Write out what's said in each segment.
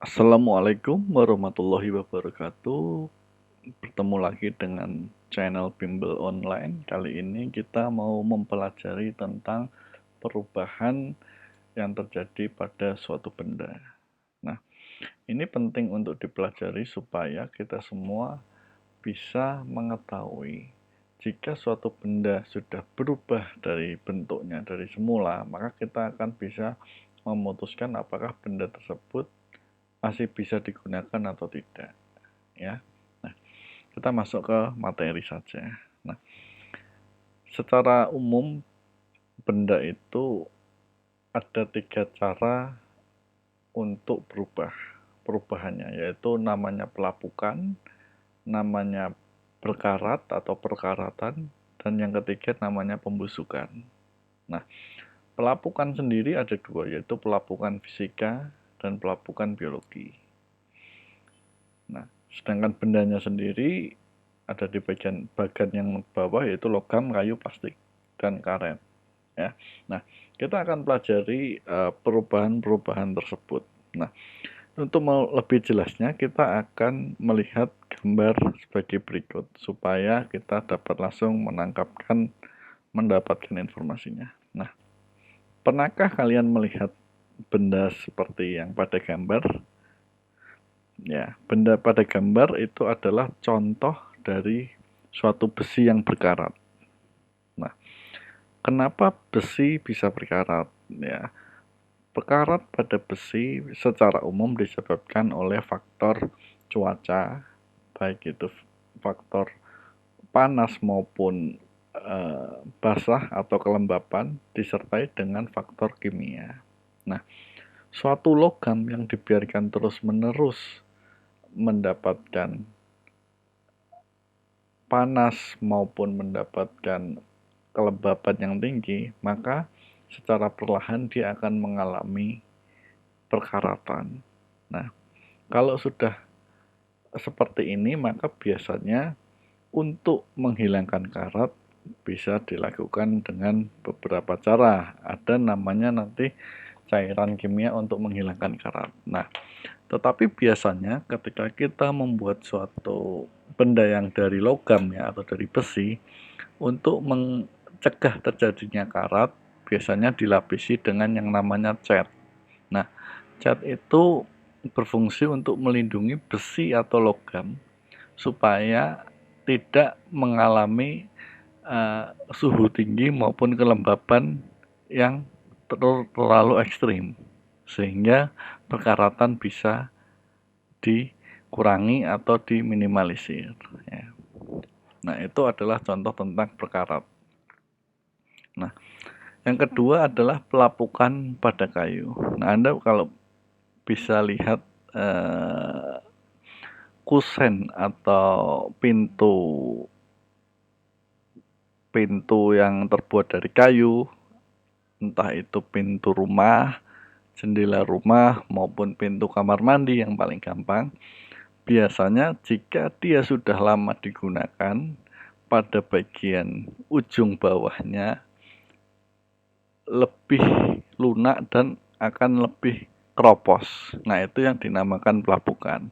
Assalamualaikum warahmatullahi wabarakatuh. Bertemu lagi dengan channel Bimbel Online. Kali ini kita mau mempelajari tentang perubahan yang terjadi pada suatu benda. Nah, ini penting untuk dipelajari supaya kita semua bisa mengetahui jika suatu benda sudah berubah dari bentuknya dari semula, maka kita akan bisa memutuskan apakah benda tersebut masih bisa digunakan atau tidak, ya. Nah, kita masuk ke materi saja. Nah, secara umum benda itu ada 3 cara untuk berubah perubahannya, yaitu namanya pelapukan, namanya berkarat atau perkaratan, dan yang ketiga namanya pembusukan. Nah, pelapukan sendiri ada 2, yaitu pelapukan fisika dan pelapukan biologi. Nah, sedangkan bendanya sendiri ada di bagian yang bawah, yaitu logam, kayu, plastik, dan karet. Ya. Nah, kita akan pelajari perubahan-perubahan tersebut. Nah, untuk lebih jelasnya kita akan melihat gambar sebagai berikut supaya kita dapat langsung mendapatkan informasinya. Nah, pernahkah kalian melihat benda seperti yang pada gambar? Ya, benda pada gambar itu adalah contoh dari suatu besi yang berkarat. Nah, kenapa besi bisa berkarat? Ya, berkarat pada besi secara umum disebabkan oleh faktor cuaca, baik itu faktor panas maupun basah atau kelembapan, disertai dengan faktor kimia. Nah, suatu logam yang dibiarkan terus-menerus mendapatkan panas maupun mendapatkan kelembapan yang tinggi, maka secara perlahan dia akan mengalami perkaratan. Nah, kalau sudah seperti ini, maka biasanya untuk menghilangkan karat bisa dilakukan dengan beberapa cara. Ada namanya nanti cairan kimia untuk menghilangkan karat. Nah, tetapi biasanya ketika kita membuat suatu benda yang dari logam ya atau dari besi, untuk mencegah terjadinya karat, biasanya dilapisi dengan yang namanya cat. Nah, cat itu berfungsi untuk melindungi besi atau logam supaya tidak mengalami suhu tinggi maupun kelembapan yang terlalu ekstrim, sehingga perkaratan bisa dikurangi atau diminimalisir. Ya. Nah, itu adalah contoh tentang perkarat. Nah, yang kedua adalah pelapukan pada kayu. Nah, Anda kalau bisa lihat kusen atau pintu yang terbuat dari kayu, entah itu pintu rumah, jendela rumah, maupun pintu kamar mandi yang paling gampang. Biasanya jika dia sudah lama digunakan, pada bagian ujung bawahnya lebih lunak dan akan lebih keropos. Nah, itu yang dinamakan pelapukan.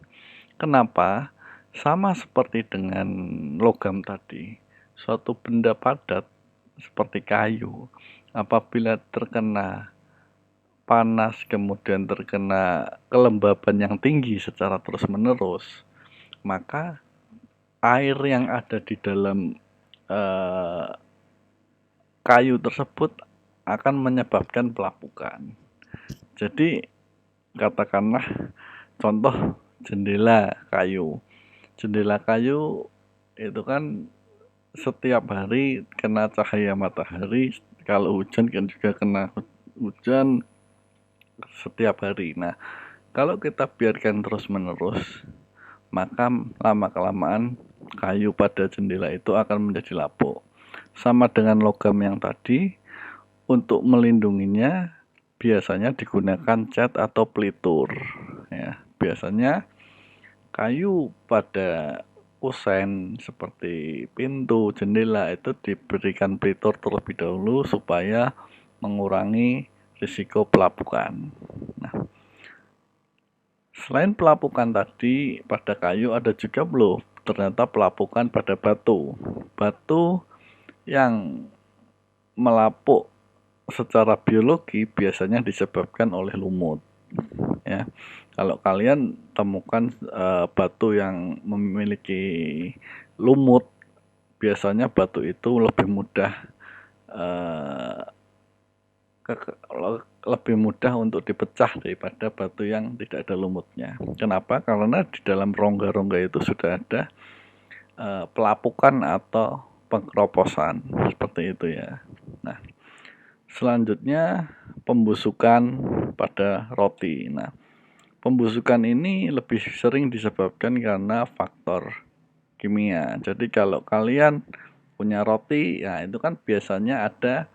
Kenapa? Sama seperti dengan logam tadi, suatu benda padat seperti kayu, apabila terkena panas kemudian terkena kelembaban yang tinggi secara terus-menerus, maka air yang ada di dalam kayu tersebut akan menyebabkan pelapukan. Jadi katakanlah contoh jendela kayu. Jendela kayu itu kan setiap hari kena cahaya matahari, kalau hujan kan juga kena hujan setiap hari. Nah, kalau kita biarkan terus-menerus, maka lama-kelamaan kayu pada jendela itu akan menjadi lapuk. Sama dengan logam yang tadi, untuk melindunginya biasanya digunakan cat atau pelitur. Ya, biasanya kayu pada kusen seperti pintu, jendela itu diberikan pelitur terlebih dahulu supaya mengurangi risiko pelapukan. Nah, Selain pelapukan tadi pada kayu, ada juga loh ternyata pelapukan pada batu. Batu yang melapuk secara biologi biasanya disebabkan oleh lumut, ya. Kalau kalian temukan batu yang memiliki lumut, biasanya batu itu lebih mudah eh, lebih mudah untuk dipecah daripada batu yang tidak ada lumutnya. Kenapa? Karena di dalam rongga-rongga itu sudah ada pelapukan atau pengkeroposan seperti itu ya. Nah, selanjutnya pembusukan pada roti. Nah, pembusukan ini lebih sering disebabkan karena faktor kimia. Jadi kalau kalian punya roti, ya itu kan biasanya ada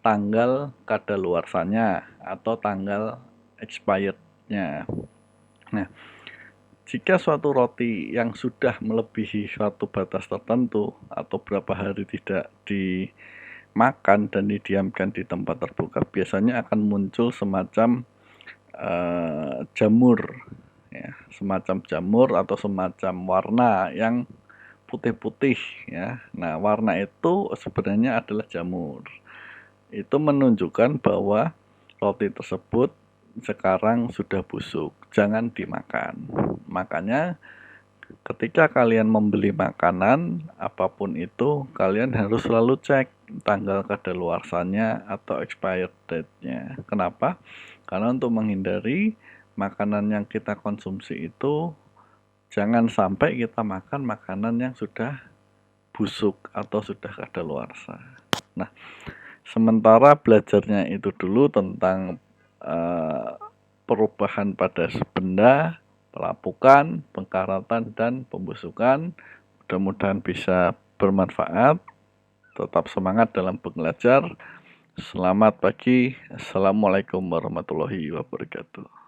tanggal kadaluarsanya atau tanggal expirednya. Nah, jika suatu roti yang sudah melebihi suatu batas tertentu atau berapa hari tidak dimakan dan didiamkan di tempat terbuka, biasanya akan muncul semacam jamur, ya, semacam jamur atau semacam warna yang putih-putih ya. Nah, warna itu sebenarnya adalah jamur. Itu menunjukkan bahwa roti tersebut sekarang sudah busuk, jangan dimakan. Makanya ketika kalian membeli makanan apapun itu, kalian harus selalu cek tanggal kadaluarsanya atau expired date-nya. Kenapa? Karena untuk menghindari makanan yang kita konsumsi itu jangan sampai kita makan makanan yang sudah busuk atau sudah kadaluarsa. Nah, sementara belajarnya itu dulu tentang perubahan pada benda, pelapukan, pengkaratan, dan pembusukan. Mudah-mudahan bisa bermanfaat. Tetap semangat dalam belajar. Selamat pagi. Assalamualaikum warahmatullahi wabarakatuh.